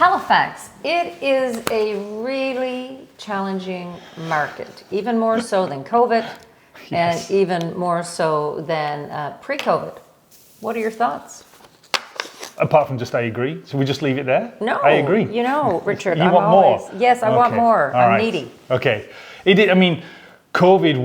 Halifax, it is a really challenging market, even more so than COVID, Yes. and even more so than pre-COVID. What are your thoughts? Apart from just I agree. So we just leave it there? No, I agree. you know, Richard, You I'm want always, more? yes, I want Okay. more. All I'm right. needy. Okay. I mean, COVID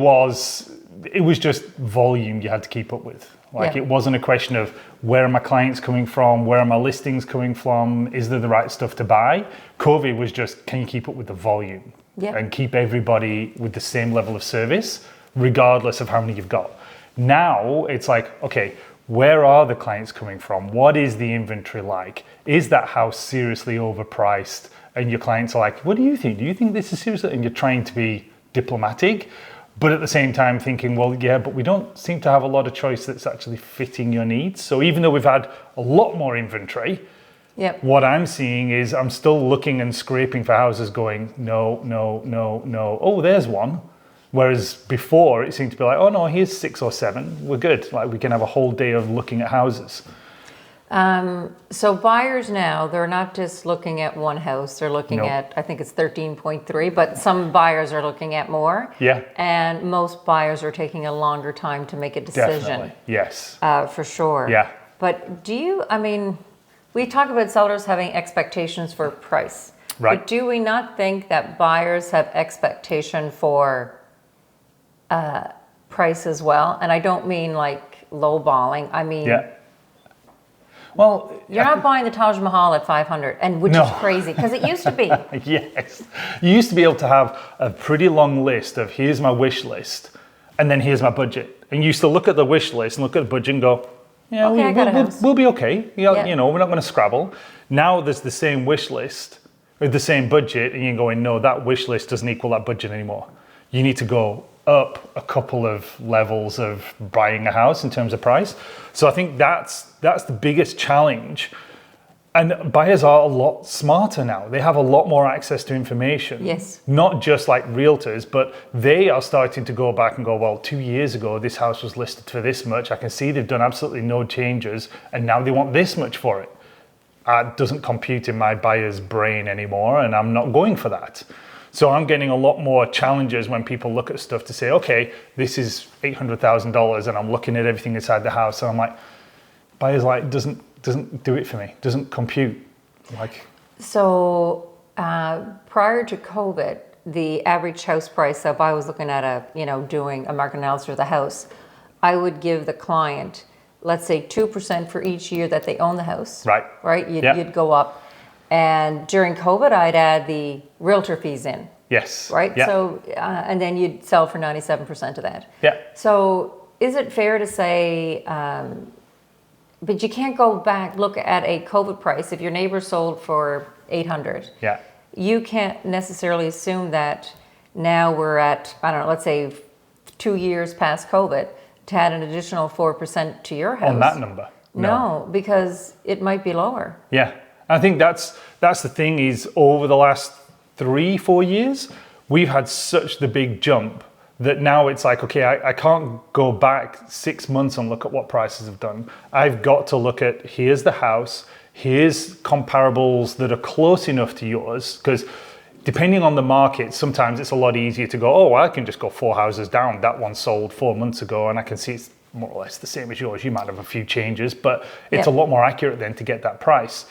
it was just volume you had to keep up with. Like Yeah. it wasn't a question of where are my clients coming from? Where are my listings coming from? Is there the right stuff to buy? COVID was just, can you keep up with the volume? Yeah. And keep everybody with the same level of service, regardless of how many you've got. Now it's like, okay, where are the clients coming from? What is the inventory like? Is that house seriously overpriced? And your clients are like, what do you think? Do you think this is seriously? And you're trying to be diplomatic, but at the same time thinking, well, yeah, but we don't seem to have a lot of choice that's actually fitting your needs. So even though we've had a lot more inventory, Yep. what I'm seeing is I'm still looking and scraping for houses going, no, no, no, no. Oh, there's one. Whereas before it seemed to be like, oh no, here's 6 or 7. We're good. Like we can have a whole day of looking at houses. So buyers now, they're not just looking at one house, they're looking Nope. at, I think it's 13.3, but some buyers are looking at more. Yeah. And most buyers are taking a longer time to make a decision. Definitely. Yes. For sure. Yeah. But we talk about sellers having expectations for price. Right. But do we not think that buyers have expectation for price as well? And I don't mean like lowballing. I mean, Yeah. Well, you're not buying the Taj Mahal at 500, and which No. is crazy because it used to be. yes. You used to be able to have a pretty long list of here's my wish list and then here's my budget. And you used to look at the wish list and look at the budget and go, yeah, Okay, I got a house. we'll be okay. Yeah. You know, we're not going to scrabble. Now there's the same wish list with the same budget and you're going, no, that wish list doesn't equal that budget anymore. You need to go up a couple of levels of buying a house in terms of price. So I think that's the biggest challenge. And buyers are a lot smarter now. They have a lot more access to information. Yes. Not just like realtors, but they are starting to go back and go, well, 2 years ago, this house was listed for this much. I can see they've done absolutely no changes. And now they want this much for it. It doesn't compute in my buyer's brain anymore. And I'm not going for that. So I'm getting a lot more challenges when people look at stuff to say, okay, this is $800,000 and I'm looking at everything inside the house. And I'm like, buyers like, doesn't do it for me, doesn't compute. Like, So prior to COVID, the average house price, so if I was looking at doing a market analysis of the house, I would give the client, let's say 2% for each year that they own the house. Right. Right? Yeah. You'd go up. And during COVID, I'd add the realtor fees in. yes. Right? Yeah. So, and then you'd sell for 97% of that. Yeah. So is it fair to say, but you can't go back, look at a COVID price. If your neighbor sold for 800, Yeah. you can't necessarily assume that now we're at, I don't know, let's say 2 years past COVID, to add an additional 4% to your house. On that number. No, because it might be lower. Yeah. I think that's the thing is over the last 3-4 years, we've had such the big jump that now it's like, okay, I can't go back 6 months and look at what prices have done. I've got to look at, here's the house, here's comparables that are close enough to yours, because depending on the market, sometimes it's a lot easier to go, oh, I can just go 4 houses down. That one sold 4 months ago and I can see it's more or less the same as yours. You might have a few changes, but it's a lot more accurate then to get that price.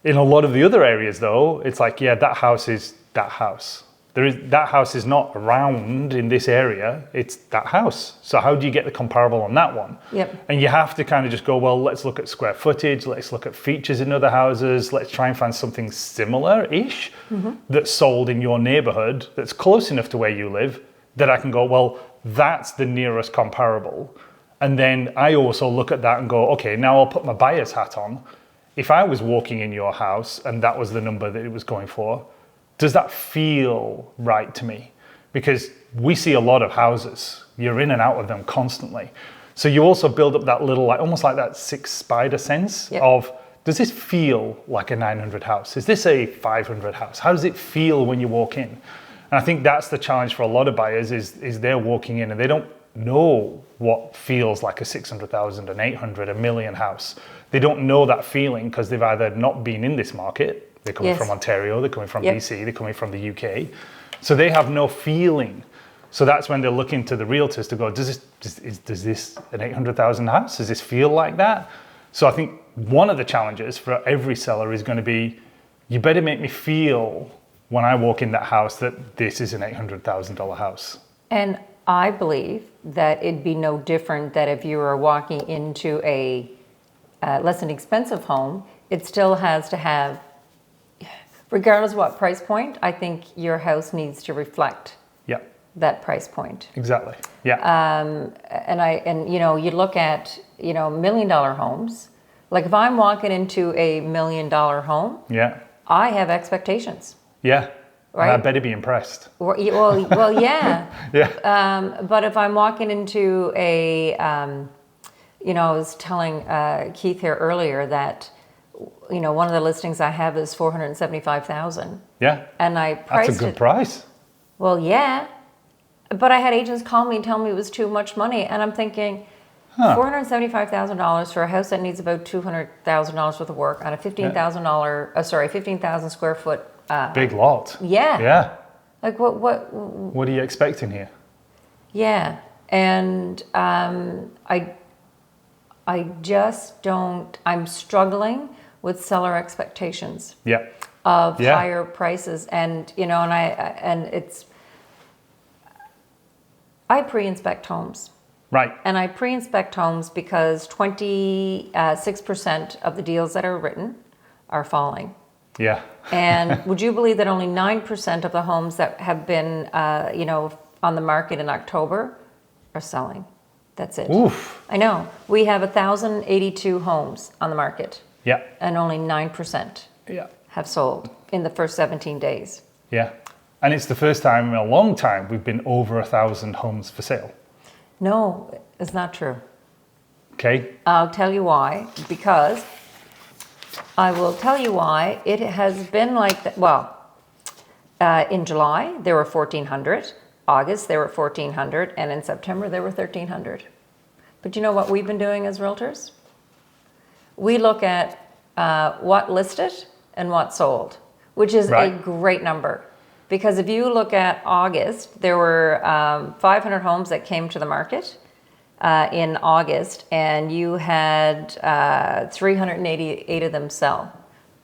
In a lot of the other areas though, it's like, yeah, that house is that house. That house is not around in this area, it's that house. So how do you get the comparable on that one? Yep. And you have to kind of just go, well, let's look at square footage, let's look at features in other houses, let's try and find something similar-ish that's sold in your neighborhood, that's close enough to where you live, that I can go, well, that's the nearest comparable. And then I also look at that and go, okay, now I'll put my buyer's hat on. If I was walking in your house and that was the number that it was going for, does that feel right to me? Because we see a lot of houses. You're in and out of them constantly. So you also build up that little, like almost like that 6 spider sense of, does this feel like a 900 house? Is this a 500 house? How does it feel when you walk in? And I think that's the challenge for a lot of buyers is they're walking in and they don't know what feels like a 600,000, an 800, a million house. They don't know that feeling because they've either not been in this market They're coming Yes. from Ontario, they're coming from Yep. BC, they're coming from the UK. So they have no feeling. So that's when they're looking to the realtors to go, does this an 800,000 house? Does this feel like that? So I think one of the challenges for every seller is going to be, you better make me feel when I walk in that house that this is an $800,000 house. And I believe that it'd be no different that if you were walking into a less an expensive home, it still has to have, regardless of what price point, I think your house needs to reflect Yeah, that price point. exactly. Yeah, And you know, you look at, you know, $1 million homes. Like if I'm walking into a $1 million home, yeah, I have expectations. yeah. And I Right. better be impressed. Well, yeah. Yeah, But if I'm walking into a, you know, I was telling Keith here earlier that, you know, one of the listings I have is 475,000, yeah. and I That's priced a good it. price. Well, yeah, but I had agents call me and tell me it was too much money, and I'm thinking, $475,000 for a house that needs about $200,000 worth of work on a $15,000 square foot. Big lot. Yeah. Yeah. Like what? What are you expecting here? Yeah, and I just don't. I'm struggling with seller expectations Yeah. of Yeah. higher prices, and you know, I pre-inspect homes, Right. and I pre-inspect homes because 26% of the deals that are written are falling. Yeah. And would you believe that only 9% of the homes that have been, you know, on the market in October are selling? That's it. Oof. I know. We have 1,082 homes on the market, Yeah. and only 9% Yeah. have sold in the first 17 days. Yeah. And it's the first time in a long time we've been over 1,000 homes for sale. No, it's not true. Okay. I'll tell you why. Because I will tell you why. It has been like that. Well, in July, there were 1,400. August, there were 1,400. And in September, there were 1,300. But you know what we've been doing as realtors? We look at what listed and what sold, which is a Right. great number. Because if you look at August, there were 500 homes that came to the market in August, and you had 388 of them sell.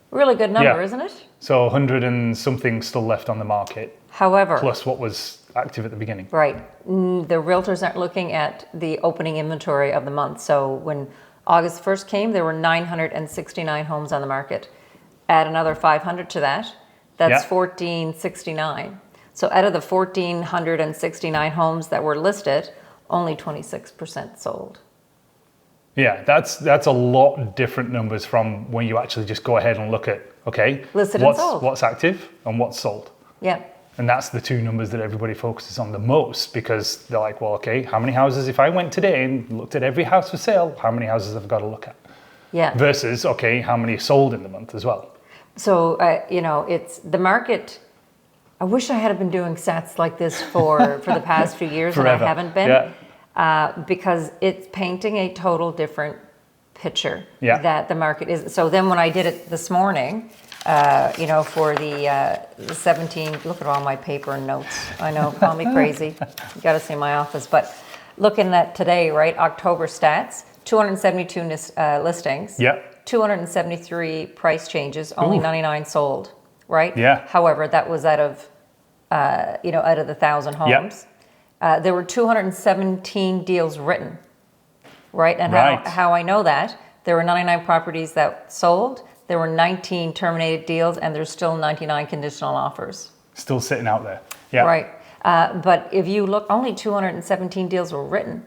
Really good number, Yeah. isn't it? So 100 and something still left on the market, However, plus what was active at the beginning. right, the realtors aren't looking at the opening inventory of the month. So when August 1st came, there were 969 homes on the market. Add another 500 to that, that's Yeah. 1,469. So out of the 1,469 homes that were listed, only 26% sold. Yeah, that's a lot different numbers from when you actually just go ahead and look at, okay, Listed and sold. what's active and what's sold. Yeah, And that's the two numbers that everybody focuses on the most, because they're like, well, okay, how many houses, if I went today and looked at every house for sale, how many houses have I got to look at? yeah. Versus, okay, how many sold in the month as well? So, you know, it's the market. I wish I had been doing stats like this for the past few years, and I Forever. haven't been. Yeah. Because it's painting a total different picture Yeah. that the market is. So then when I did it this morning, you know, for the 17, look at all my paper and notes. I know, call me crazy. You got to see my office. But looking at today, right, October stats, 272 listings. Yeah. 273 price changes, only Ooh. 99 sold, right? Yeah. However, that was out of, you know, out of the 1,000 Yeah. homes. There were 217 deals written, right? And Right. how I know that, there were 99 properties that sold, there were 19 terminated deals, and there's still 99 conditional offers. Still sitting out there. Yeah. Right. But if you look, only 217 deals were written.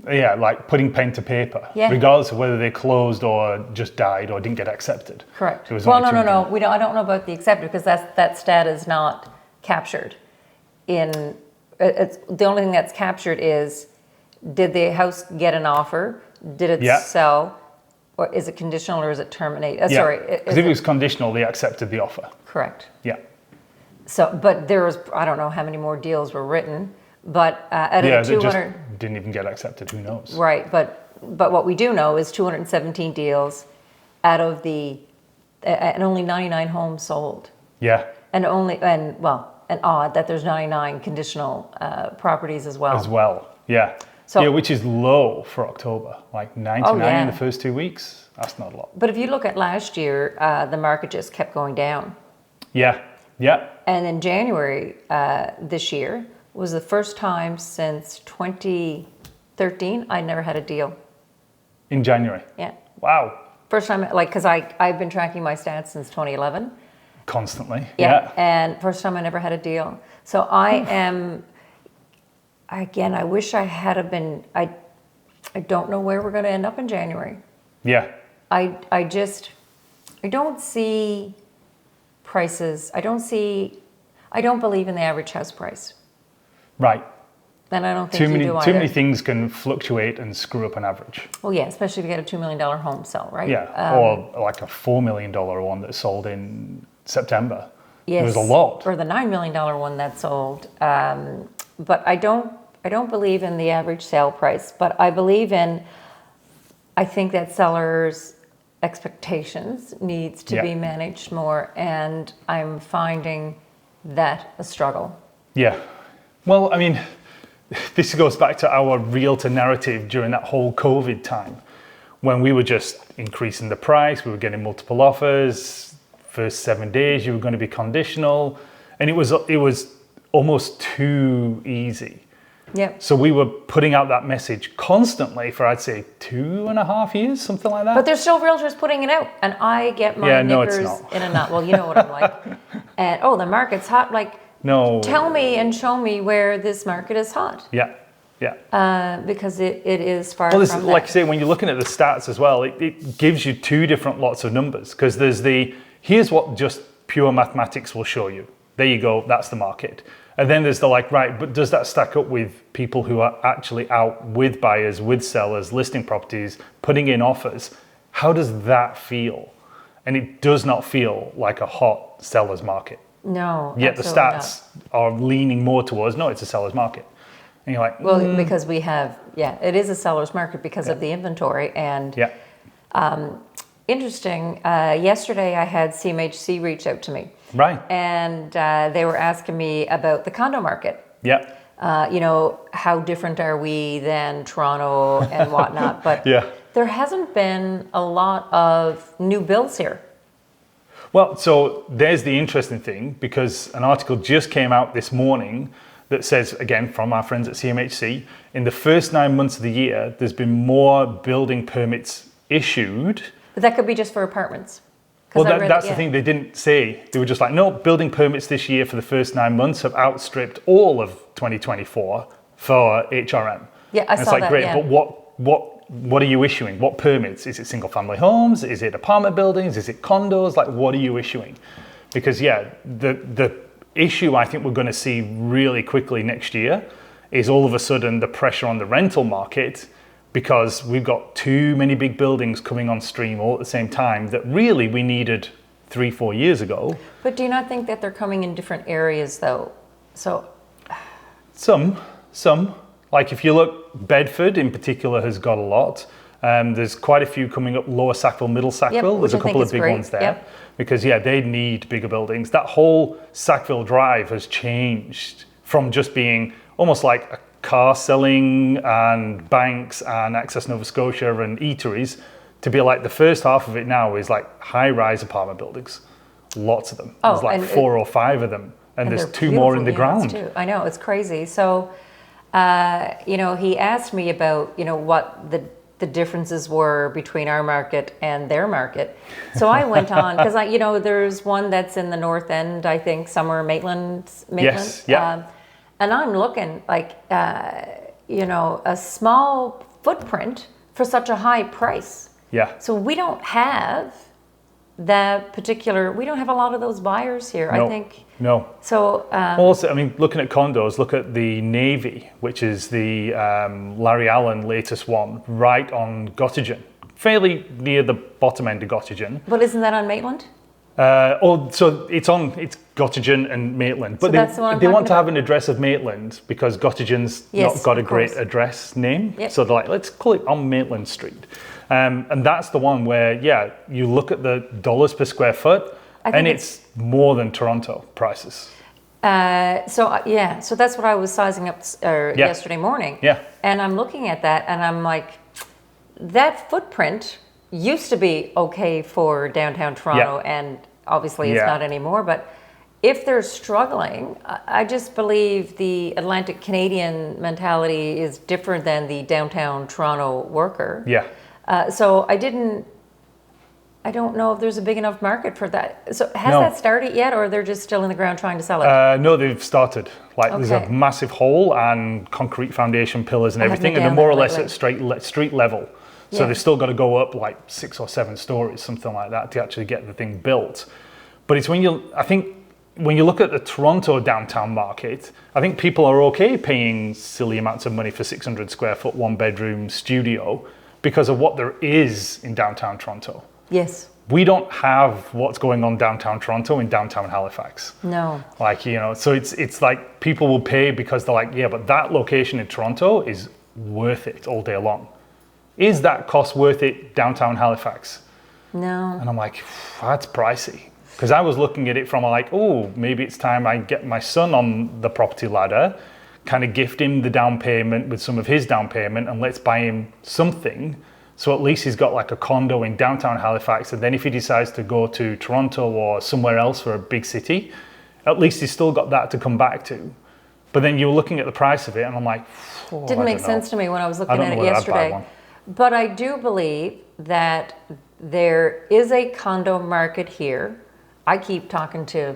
Yeah, like putting pen to paper, Yeah. regardless of whether they closed or just died or didn't get accepted. Correct. It was Well, only no. 200. We don't. I don't know about the accepted because that stat is not captured. It's the only thing that's captured is, did the house get an offer? Did it Yeah. sell? Or is it conditional or is it terminated? Yeah. Sorry. Because if it was conditional, they accepted the offer. Correct. Yeah. So, but there was, I don't know how many more deals were written, but out of Yeah, the they just 200, didn't even get accepted. Who knows? right? But what we do know is 217 deals out of the and only 99 homes sold. Yeah, And odd that there's 99 conditional properties as well. as well. Yeah. So- yeah, which is low for October. Like 99 yeah. in the first 2 weeks. That's not a lot. But if you look at last year, the market just kept going down. Yeah, yeah. And in January this year was the first time since 2013 I never had a deal. In January. Yeah. Wow. First time, like, because I've been tracking my stats since 2011. Constantly. Yeah. And first time I never had a deal. So I am, again, I wish I had have been, I don't know where we're going to end up in January. Yeah. I don't see prices. I don't believe in the average house price. Right. And I don't think you do either. Too many things can fluctuate and screw up an average. Well, yeah, especially if you get a $2 million home sell, right? Yeah. Or like a $4 million one that sold in September. Yes. It was a lot. Or the $9 million one that sold. But I don't believe in the average sale price, but I think that sellers' expectations needs to be managed more, and I'm finding that a struggle. Yeah. Well, I mean, this goes back to our realtor narrative during that whole COVID time, when we were just increasing the price, we were getting multiple offers. First 7 days, you were going to be conditional, and it was almost too easy. Yep. So we were putting out that message constantly for, I'd say, 2.5 years, something like that. But there's still realtors putting it out, and I get my knickers in a knot. Well, you know what I'm like. And the market's hot. Like, no. Tell me and show me where this market is hot. Yeah, yeah. Because it is far Well, from like that. you say, when you're looking at the stats as well, it gives you two different lots of numbers, because there's here's what just pure mathematics will show you. There you go, that's the market. And then there's the right, but does that stack up with people who are actually out with buyers, with sellers, listing properties, putting in offers? How does that feel? And it does not feel like a hot seller's market. No, Yet the absolutely stats are leaning more towards, no, it's a seller's market. And you're like, well, because we have, it is a seller's market because of the inventory. And interesting, yesterday I had CMHC reach out to me. right. And they were asking me about the condo market. Yeah. How different are we than Toronto and whatnot? But there hasn't been a lot of new builds here. Well, so there's the interesting thing, because an article just came out this morning that says, again, from our friends at CMHC, in the first 9 months of the year, there's been more building permits issued. But that could be just for apartments. Well, that's the thing they didn't say. They were just like, no, building permits this year for the first 9 months have outstripped all of 2024 for HRM. Yeah, I and saw it's like, that, great, yeah. but what are you issuing? What permits? Is it single family homes? Is it apartment buildings? Is it condos? Like, what are you issuing? Because the issue I think we're going to see really quickly next year is all of a sudden the pressure on the rental market, because we've got too many big buildings coming on stream all at the same time that really we needed 3-4 years ago. But do you not think that they're coming in different areas though? So Some. Like if you look, Bedford in particular has got a lot. There's quite a few coming up, Lower Sackville, Middle Sackville. which There's a I think couple of is big great. ones there. Yep. Because they need bigger buildings. That whole Sackville Drive has changed from just being almost like a car selling and banks and Access Nova Scotia and eateries to be like the first half of it now is like high-rise apartment buildings. Lots of them. There's like 4 or 5 of them. And there's 2 more in the ground. Too. I know, it's crazy. So, he asked me about, what the differences were between our market and their market. So I went on, because there's one that's in the North End, I think, somewhere Maitland. Yes, yeah. And I'm looking like, a small footprint for such a high price. Yeah. So we don't have we don't have a lot of those buyers here, No, I think. No. So, Also, I mean, looking at condos, look at the Navy, which is the Larry Allen latest one, right on Gottingen, fairly near the bottom end of Gottingen. but isn't that on Maitland? So it's Gottingen and Maitland, but So that's the one I'm they want talking to have an address of Maitland because Gottingen's Yes, not got a of great course. address name. Yep. So they're like, let's call it on Maitland Street. And that's the one where, yeah, you look at the dollars per square foot, and it's more than Toronto prices. So that's what I was sizing up yesterday morning. Yeah. And I'm looking at that and I'm like, that footprint used to be okay for downtown Toronto, and obviously it's not anymore. But if they're struggling, I just believe the Atlantic Canadian mentality is different than the downtown Toronto worker. Yeah. So I don't know if there's a big enough market for that. So has that started yet, or they're just still in the ground trying to sell it? No, they've started. There's a massive hole and concrete foundation pillars and everything, and they're more or less at street level. So they've still got to go up 6 or 7 stories, something like that, to actually get the thing built. But it's when you look at the Toronto downtown market, I think people are okay paying silly amounts of money for 600 square foot, 1-bedroom studio because of what there is in downtown Toronto. Yes. We don't have what's going on downtown Toronto in downtown Halifax. No. So it's like people will pay because they're like, yeah, but that location in Toronto is worth it all day long. Is that cost worth it downtown Halifax? No. And I'm like, that's pricey. Because I was looking at it from maybe it's time I get my son on the property ladder, kind of gift him the down payment with some of his down payment, and let's buy him something. So at least he's got a condo in downtown Halifax, and then if he decides to go to Toronto or somewhere else for a big city, at least he's still got that to come back to. But then you're looking at the price of it, and I'm like, didn't make sense to me when I was looking at it yesterday. But I do believe that there is a condo market here. I keep talking to,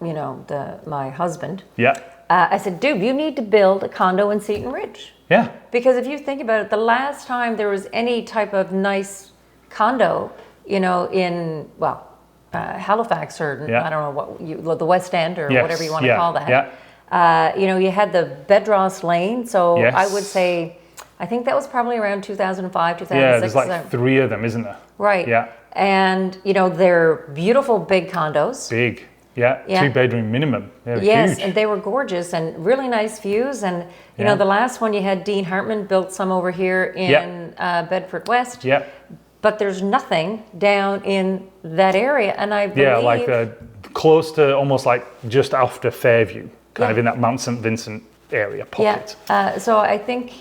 my husband. Yeah. I said, dude, you need to build a condo in Seton Ridge. Yeah. Because if you think about it, the last time there was any type of nice condo, in Halifax or I don't know the West End or whatever you want to call that. Yeah. You had the Bedros Lane. So yes. I would say, I think that was probably around 2005, 2006. Yeah, there's 3 of them, isn't there? Right. Yeah. And, they're beautiful big condos. Big. Yeah, 2-bedroom minimum. They're huge. And they were gorgeous and really nice views. And the last one you had, Dean Hartman built some over here in Bedford West. Yeah. But there's nothing down in that area, and I believe close to almost just after Fairview, kind of in that Mount St. Vincent area pocket. Yeah. So I think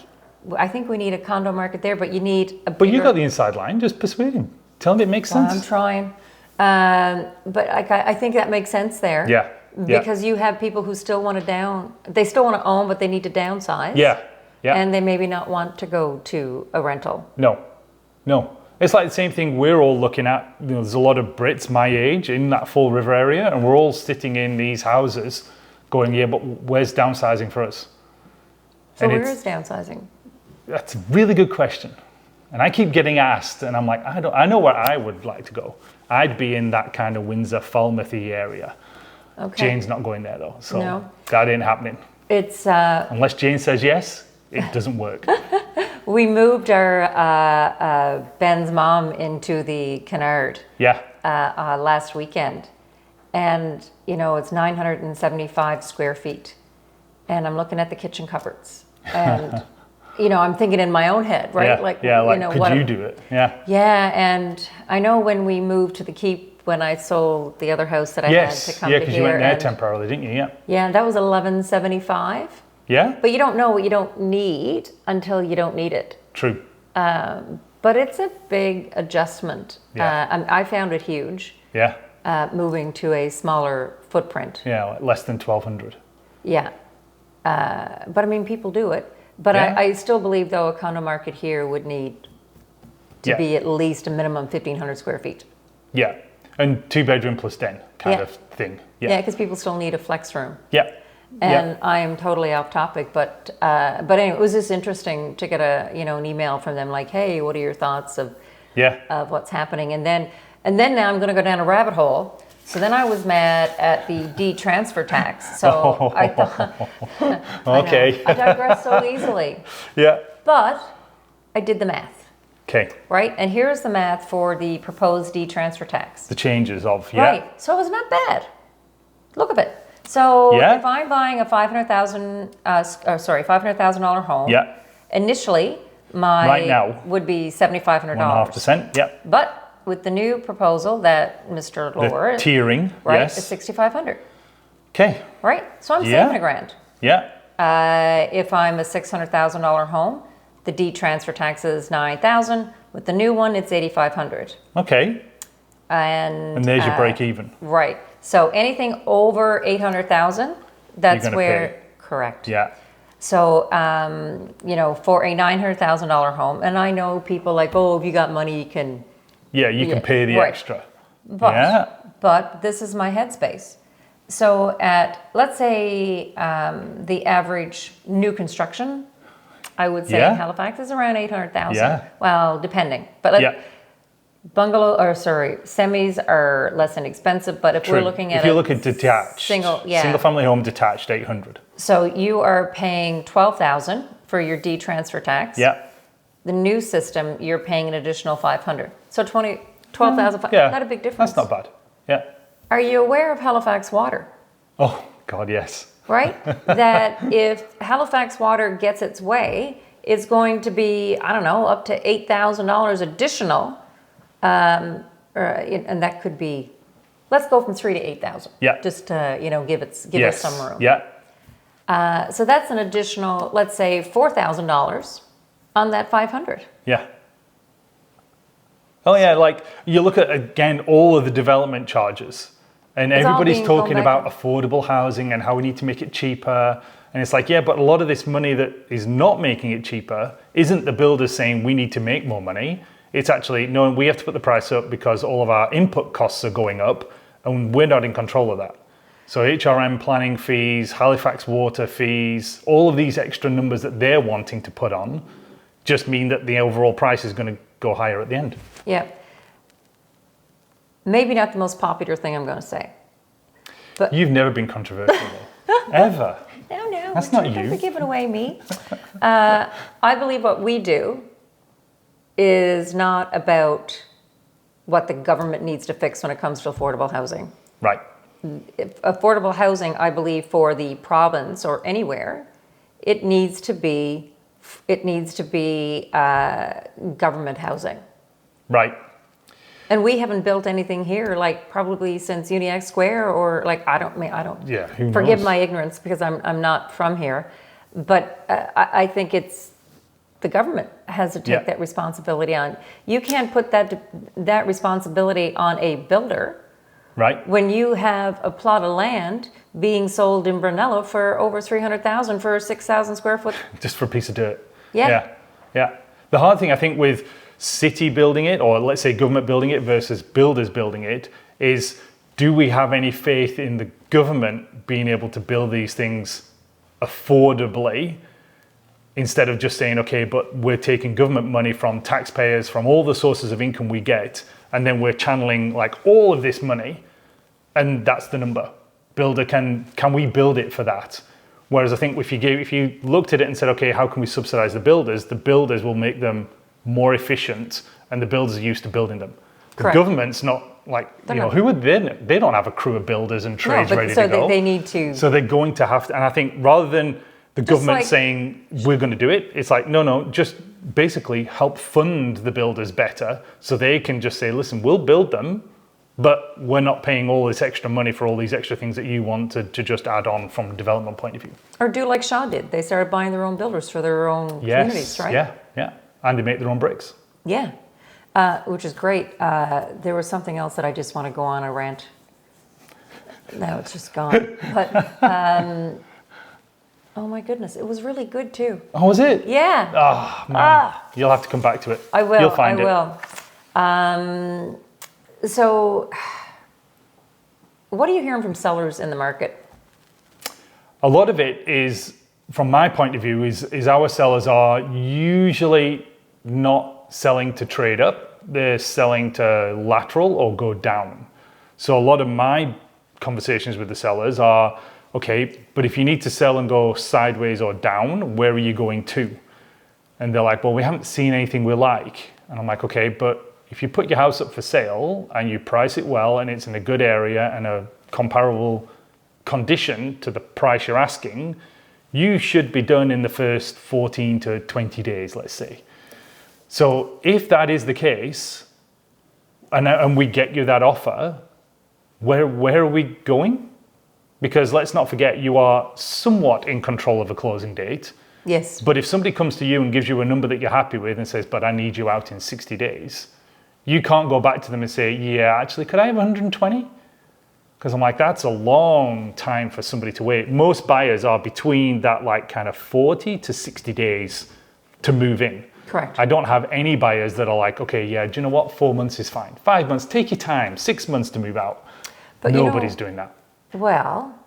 we need a condo market there, but you need a. But you got the inside line. Just persuade him. Tell him it makes sense. I'm trying. But I think that makes sense there. Yeah. Because you have people who still want to they still want to own, but they need to downsize. Yeah. Yeah. And they maybe not want to go to a rental. No. It's like the same thing we're all looking at. There's a lot of Brits my age in that Fall River area, and we're all sitting in these houses going, yeah, but where's downsizing for us? So where is downsizing? That's a really good question. And I keep getting asked, and I'm like, I know where I would like to go. I'd be in that kind of Windsor, Falmouth-y area. Okay. Jane's not going there though, so that ain't happening. It's unless Jane says yes, it doesn't work. We moved our Ben's mom into the Kennard. Yeah. Last weekend, and it's 975 square feet, and I'm looking at the kitchen cupboards, and. I'm thinking in my own head, right? Could you do it? Yeah. Yeah, and I know when we moved to the Keep, when I sold the other house that I had to come to here. Yeah, because you went there temporarily, didn't you? Yeah. Yeah, that was $1,175. Yeah. But you don't know what you don't need until you don't need it. True. But it's a big adjustment. Yeah. I found it huge. Yeah. Moving to a smaller footprint. Yeah, less than 1,200. Yeah. But people do it. But I still believe, though, a condo market here would need to be at least a minimum 1,500 square feet. Yeah, and 2-bedroom plus den kind of thing. Yeah, because people still need a flex room. Yeah. And I am totally off topic, but anyway, it was just interesting to get an email from them like, hey, what are your thoughts of what's happening? And then now I'm going to go down a rabbit hole. So then I was mad at the de-transfer tax. So I thought, okay. I digress so easily. Yeah. But I did the math. Okay. Right? And here's the math for the proposed de-transfer tax. The changes of, Right. So it's not bad. Look at it. So if I'm buying a $500,000 home, initially right now, would be $7,500. 1.5%. Yeah. But with the new proposal that Mr. The Lower, tiering. right, Yes. is $6,500. Okay. Right? So I'm Yeah. saving $1,000. Yeah. If I'm a $600,000 home, the D transfer tax is $9,000. With the new one, it's $8,500. Okay. And there's your break even. Right. So anything over 800,000, that's gonna where pay. correct. Yeah. So for a $900,000 home, and I know people like, oh, if you got money, you can. Yeah, you can pay the right. extra. But this is my headspace. So at, let's say, the average new construction, I would say in Halifax is around 800,000. Yeah. Well, depending. But semis are less inexpensive. But if True. we're looking at if you look at detached, single family home detached, 800. So you are paying $12,000 for your D transfer tax. Yeah. The new system, you're paying an additional $500. So $12,000. Yeah. Not a big difference. That's not bad. Yeah. Are you aware of Halifax Water? Oh God, yes. Right? That if Halifax Water gets its way, it's going to be, I don't know, up to $8,000 additional. And that could be, let's go from 3 to 8,000. Yeah. Just to, give us some room. Yeah. So that's an additional, let's say, $4,000 on that 500. Yeah. Oh yeah, like you look at, again, all of the development charges. And everybody's talking about affordable housing and how we need to make it cheaper. And it's like, yeah, but a lot of this money that is not making it cheaper isn't the builders saying we need to make more money. It's actually, no, we have to put the price up because all of our input costs are going up and we're not in control of that. So HRM planning fees, Halifax water fees, all of these extra numbers that they're wanting to put on just mean that the overall price is going to go higher at the end. Yeah. Maybe not the most popular thing I'm going to say. But you've never been controversial, though. Ever. No. That's not you. Never giving away me. I believe what we do is not about what the government needs to fix when it comes to affordable housing. Right. Affordable housing, I believe, for the province or anywhere, it needs to be government housing. Right. And we haven't built anything here, like probably since Uniacke Square, or like I don't. Yeah, who knows? Forgive my ignorance because I'm not from here, but I think it's the government has to take that responsibility on. You can't put that responsibility on a builder. Right. When you have a plot of land being sold in Brunello for over $300,000 for a 6,000 square foot. Just for a piece of dirt. Yeah. Yeah. The hard thing, I think, with city building it, or let's say government building it versus builders building it, is do we have any faith in the government being able to build these things affordably instead of just saying, okay, but we're taking government money from taxpayers, from all the sources of income we get, and then we're channeling like all of this money, and that's the number. Builder, can we build it for that? Whereas I think if you looked at it and said, okay, how can we subsidize the builders will make them more efficient, and the builders are used to building them. Correct. The government's not like, who would they don't have a crew of builders and trades ready to go. So they need to. So they're going to have to, and I think rather than the government saying, we're going to do it, it's like, no, just basically help fund the builders better so they can just say, listen, we'll build them, but we're not paying all this extra money for all these extra things that you want to just add on from a development point of view. Or do like Shaw did. They started buying their own builders for their own communities, right? Yeah. And they make their own bricks. Yeah, which is great. There was something else that I just want to go on a rant. No, it's just gone. But, oh my goodness, it was really good too. Oh, was it? Yeah. Oh, man. You'll have to come back to it. I will. You'll find it. I will. So, what are you hearing from sellers in the market? A lot of it is, from my point of view, is our sellers are usually not selling to trade up. They're selling to lateral or go down. So a lot of my conversations with the sellers are, okay, but if you need to sell and go sideways or down, where are you going to? And they're like, well, we haven't seen anything we like. And I'm like, okay, but if you put your house up for sale and you price it well and it's in a good area and a comparable condition to the price you're asking, you should be done in the first 14 to 20 days, let's say. So if that is the case, and we get you that offer, where are we going? Because let's not forget, you are somewhat in control of a closing date. Yes. But if somebody comes to you and gives you a number that you're happy with and says, but I need you out in 60 days, you can't go back to them and say, yeah, actually, could I have 120? Because I'm like, that's a long time for somebody to wait. Most buyers are between that like kind of 40 to 60 days to move in. Correct. I don't have any buyers that are like, okay, yeah, do you know what? 4 months is fine. 5 months, take your time. 6 months to move out. But nobody's doing that. Well,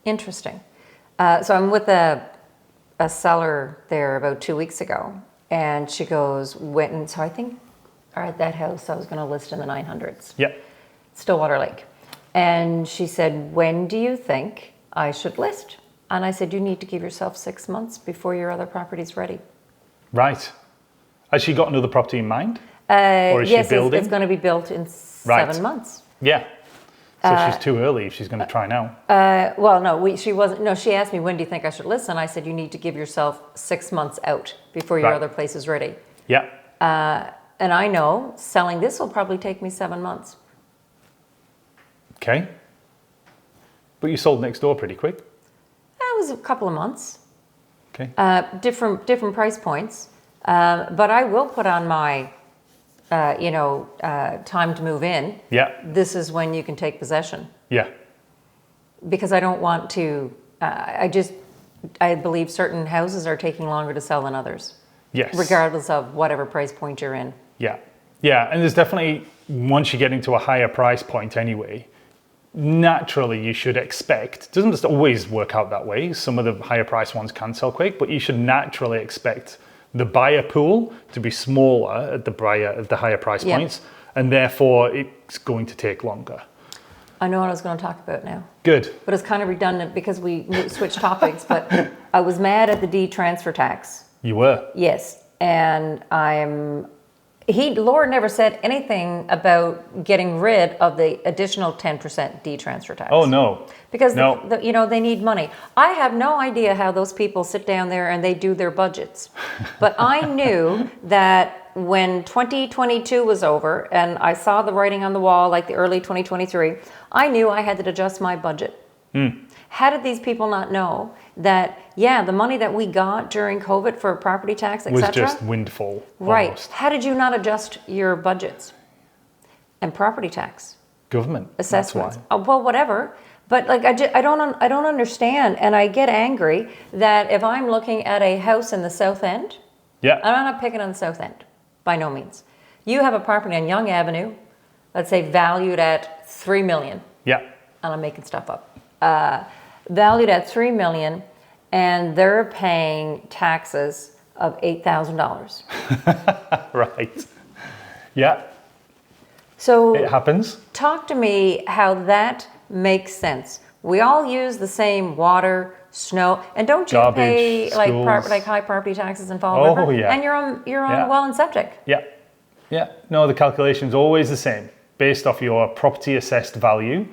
interesting. So I'm with a seller there about 2 weeks ago, and she goes, so I think, all right, that house I was going to list in the 900s. Yep. Stillwater Lake. And she said, when do you think I should list? And I said, you need to give yourself 6 months before your other property's ready. Right. Has she got another property in mind? Or is she building? Yes, it's going to be built in 7 months. Yeah. So she's too early if she's going to try now. Well, no, she wasn't. No, she asked me, when do you think I should list? And I said, you need to give yourself 6 months out before your other place is ready. Yeah. And I know selling this will probably take me 7 months. Okay. But you sold next door pretty quick. That was a couple of months. Okay. Different price points. But I will put on my, time to move in. Yeah. This is when you can take possession. Yeah. Because I don't want to, I believe certain houses are taking longer to sell than others. Yes. Regardless of whatever price point you're in. Yeah. Yeah. And there's definitely, once you get into a higher price point anyway, naturally you should expect, it doesn't just always work out that way. Some of the higher price ones can sell quick, but you should naturally expect the buyer pool to be smaller at the higher price points, and therefore it's going to take longer. I know what I was going to talk about now. Good. But it's kind of redundant because we switched topics, but I was mad at the D transfer tax. You were? Yes. And Laura never said anything about getting rid of the additional 10% D transfer tax. Oh, no. Because they need money. I have no idea how those people sit down there and they do their budgets. But I knew that when 2022 was over and I saw the writing on the wall, like the early 2023, I knew I had to adjust my budget. How did these people not know that, the money that we got during COVID for property tax, etc. was just windfall. Right. Almost. How did you not adjust your budgets? And property tax. Government. Assessments. That's why. Well, whatever. But like I don't understand, and I get angry that if I'm looking at a house in the South End, Yeah. I'm not picking on the South End, by no means. You have a property on Yonge Avenue, let's say valued at $3 million. Yeah. And I'm making stuff up. Valued at $3 million, and they're paying taxes of $8,000. Right. Yeah. So It happens. talk to me how that makes sense. We all use the same water, snow, and don't you Garbage, pay schools. like high property taxes in Fall Oh, River? yeah. And you're on Yeah. well and septic. Yeah. Yeah. No, the calculation's always the same, based off your property assessed value.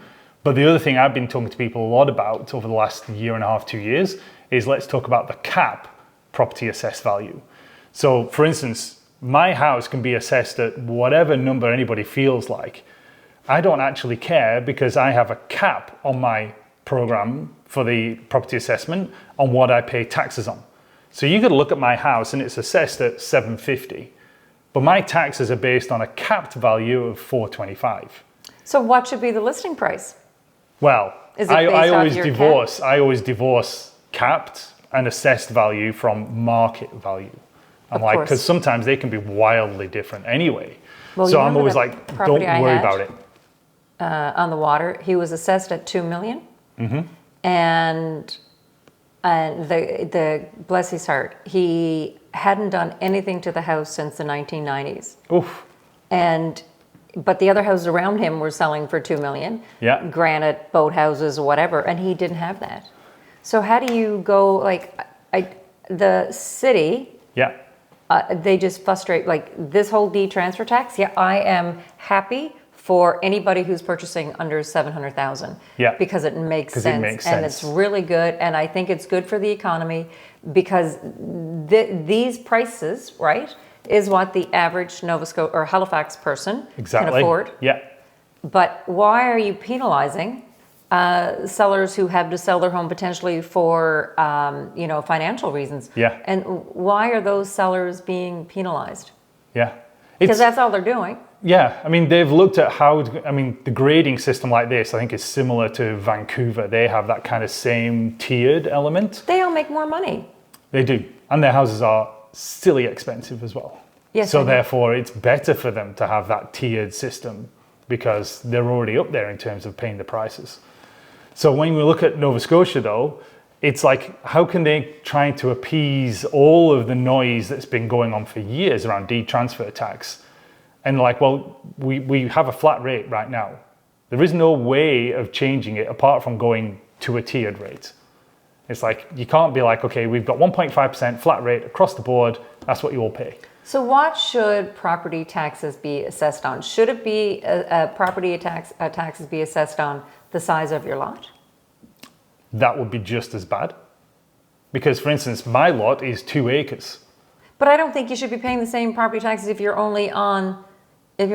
But the other thing I've been talking to people a lot about over the last year and a half, 2 years, is let's talk about the cap property assessed value. So for instance, my house can be assessed at whatever number anybody feels like. I don't actually care because I have a cap on my program for the property assessment on what I pay taxes on. So you could look at my house and it's assessed at $750, but my taxes are based on a capped value of $425. So what should be the listing price? Well, Is it I based always off your divorce. I always divorce capped and assessed value from market value. I'm Of like, course. because sometimes they can be wildly different anyway. Well, so you I'm remember always the like, property don't I worry had? about it. On the water, he was assessed at $2 million, and the bless his heart, he hadn't done anything to the house since the 1990s. Oof. But the other houses around him were selling for $2 million. Yeah. Granite, boathouses, whatever, and he didn't have that. So how do you go, the city, they just frustrate, this whole D transfer tax, I am happy for anybody who's purchasing under 700,000. Yeah. Because it makes 'Cause sense. it makes And sense. it's really good. And I think it's good for the economy because these prices, right, is what the average Nova Scotia or Halifax person Exactly. can afford. Yeah. But why are you penalizing sellers who have to sell their home potentially for, financial reasons? Yeah. And why are those sellers being penalized? Yeah. Because that's all they're doing. Yeah, I mean, they've looked at the grading system like this, I think, is similar to Vancouver. They have that kind of same tiered element. They all make more money. They do. And their houses are silly expensive as well. Yes, So I know. therefore, it's better for them to have that tiered system because they're already up there in terms of paying the prices. So when we look at Nova Scotia, though, it's like, how can they try to appease all of the noise that's been going on for years around deed transfer tax? And like, well, we have a flat rate right now. There is no way of changing it apart from going to a tiered rate. It's like, you can't be like, okay, we've got 1.5% flat rate across the board. That's what you all pay. So what should property taxes be assessed on? Should it be property taxes be assessed on the size of your lot? That would be just as bad. Because, for instance, my lot is 2 acres. But I don't think you should be paying the same property taxes if you're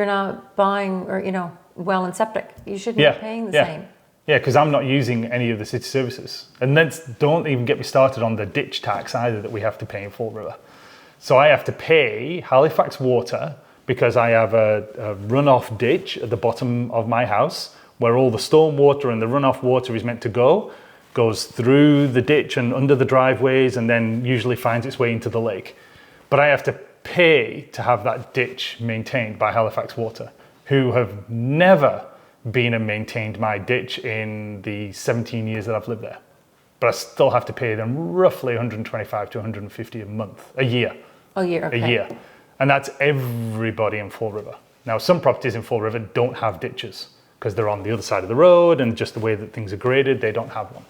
not buying or, well and septic. You shouldn't be paying the same. Yeah, because I'm not using any of the city services. And then don't even get me started on the ditch tax either that we have to pay in Fall River. So I have to pay Halifax Water because I have a runoff ditch at the bottom of my house where all the storm water and the runoff water is meant to go, goes through the ditch and under the driveways and then usually finds its way into the lake. But I have to pay to have that ditch maintained by Halifax Water, who have never been and maintained my ditch in the 17 years that I've lived there. But I still have to pay them roughly 125 to 150 a year. A year, okay. A year. And that's everybody in Fall River. Now, some properties in Fall River don't have ditches because they're on the other side of the road and just the way that things are graded, they don't have one.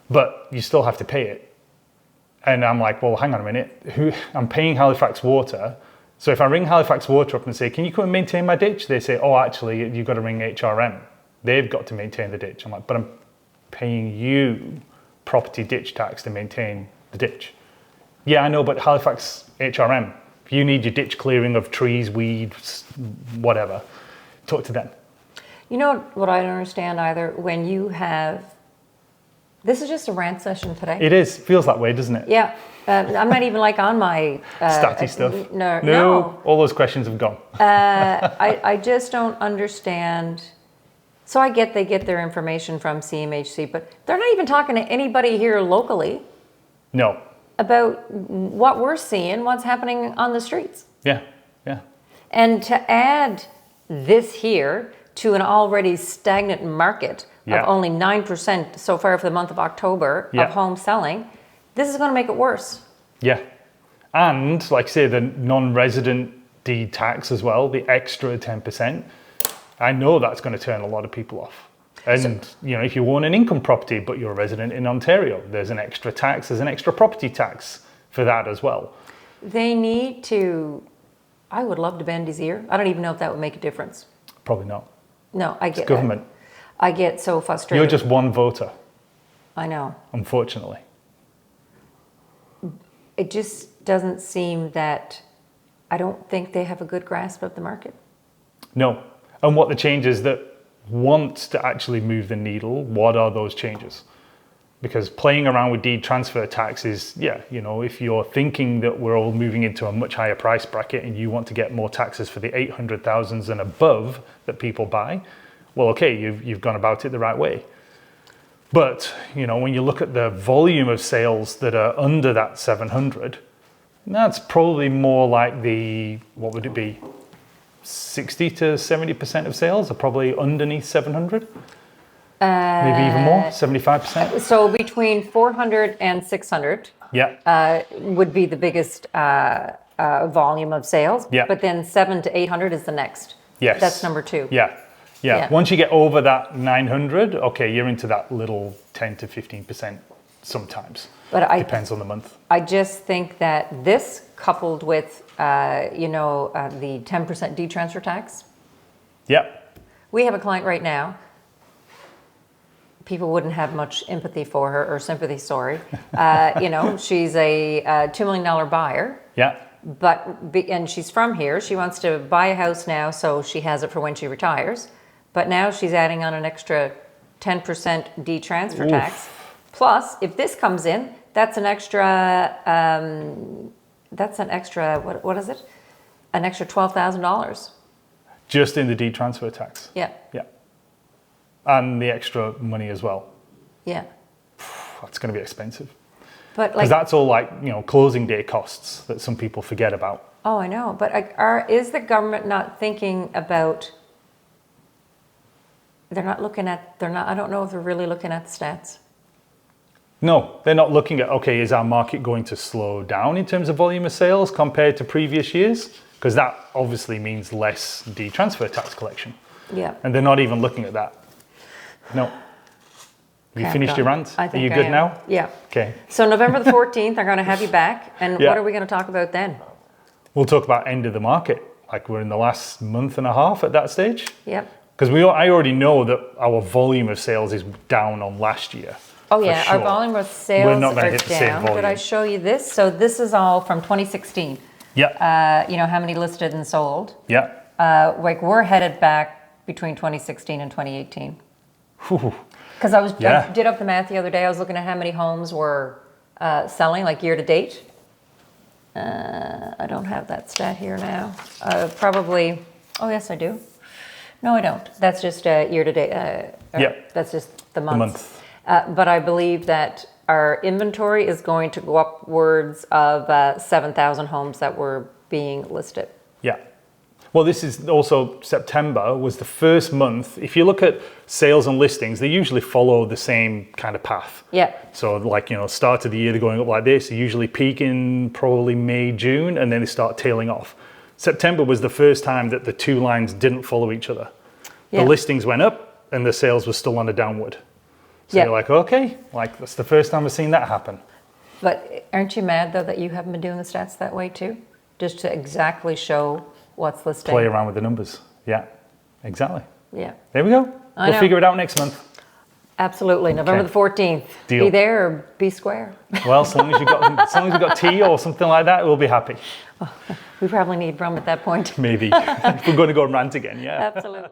But you still have to pay it. And I'm like, well, hang on a minute. I'm paying Halifax Water. So if I ring Halifax Water up and say, can you come and maintain my ditch? They say, oh, actually, you've got to ring HRM. They've got to maintain the ditch. I'm like, but I'm paying you property ditch tax to maintain the ditch. Yeah, I know, but Halifax HRM, if you need your ditch clearing of trees, weeds, whatever, talk to them. You know what I don't understand either? When you have, this is just a rant session today. It is. Feels that way, doesn't it? Yeah. I'm not even like on my... Statty stuff. No. All those questions have gone. I just don't understand. So I get they get their information from CMHC, but they're not even talking to anybody here locally No. about what we're seeing, what's happening on the streets. Yeah. Yeah. And to add this here to an already stagnant market Yeah. of only 9% so far for the month of October Yeah. of home selling, this is going to make it worse. Yeah. And like say the non-resident deed tax as well, the extra 10%, I know that's going to turn a lot of people off. And if you own an income property, but you're a resident in Ontario, there's an extra tax, there's an extra property tax for that as well. They need to, I would love to bend his ear. I don't even know if that would make a difference. Probably not. No, I get It's government. I get so frustrated. You're just one voter, I know. unfortunately. It just doesn't seem that, I don't think they have a good grasp of the market. No. And what the changes that want to actually move the needle, what are those changes? Because playing around with deed transfer tax is, if you're thinking that we're all moving into a much higher price bracket and you want to get more taxes for the 800,000s and above that people buy, well, okay, you've gone about it the right way. But, when you look at the volume of sales that are under that 700, that's probably more like what would it be? 60 to 70% of sales are probably underneath 700. Maybe even more, 75%. So between 400 and 600 would be the biggest volume of sales. Yeah. But then 700 to 800 is the next. Yes. That's number 2. Yeah. Once you get over that 900, okay, you're into that little 10 to 15% sometimes. But depends on the month. I just think that this coupled with, the 10% deed transfer tax, Yeah. We have a client right now. People wouldn't have much empathy for her or sympathy, sorry. She's a $2 million buyer. Yeah. And she's from here. She wants to buy a house now so she has it for when she retires. But now she's adding on an extra 10% D-transfer tax. Plus, if this comes in, that's an extra, what is it? An extra $12,000. Just in the D-transfer tax? Yeah. Yeah. And the extra money as well. Yeah. That's going to be expensive. But because that's all closing day costs that some people forget about. Oh, I know. But is the government not thinking about, I don't know if they're really looking at the stats. No, they're not looking at, okay, is our market going to slow down in terms of volume of sales compared to previous years? Because that obviously means less D-transfer tax collection. Yeah. And they're not even looking at that. No. Have you finished your rant? I think Are you good now? Yeah. Okay. So November the 14th, I'm going to have you back. And Yeah. what are we going to talk about then? We'll talk about end of the market. Like we're in the last month and a half at that stage. Yep. Because I already know that our volume of sales is down on last year. Oh yeah, sure. Our volume of sales We're not going to are hit the same down. volume. Did I show you this? So this is all from 2016. Yeah. How many listed and sold. Yeah. We're headed back between 2016 and 2018. Because I did up the math the other day. I was looking at how many homes were selling, like year to date. I don't have that stat here now. Probably. Oh yes, I do. No, I don't. That's just year to date. That's just the month. But I believe that our inventory is going to go upwards of 7,000 homes that were being listed. Yeah. Well, this is also September was the first month. If you look at sales and listings, they usually follow the same kind of path. Yeah. So start of the year, they're going up like this. They usually peak in probably May, June, and then they start tailing off. September was the first time that the two lines didn't follow each other. Yeah. The listings went up and the sales were still on a downward. So you're like, okay, that's the first time I've seen that happen. But aren't you mad though that you haven't been doing the stats that way too? Just to exactly show what's listed. Play around with the numbers. Yeah, exactly. Yeah. There we go. We'll figure it out next month. Absolutely. November the 14th. Deal. Be there or be square. Well, as long as you've got tea or something like that, we'll be happy. We probably need rum at that point. Maybe. If we're going to go and rant again, yeah. Absolutely.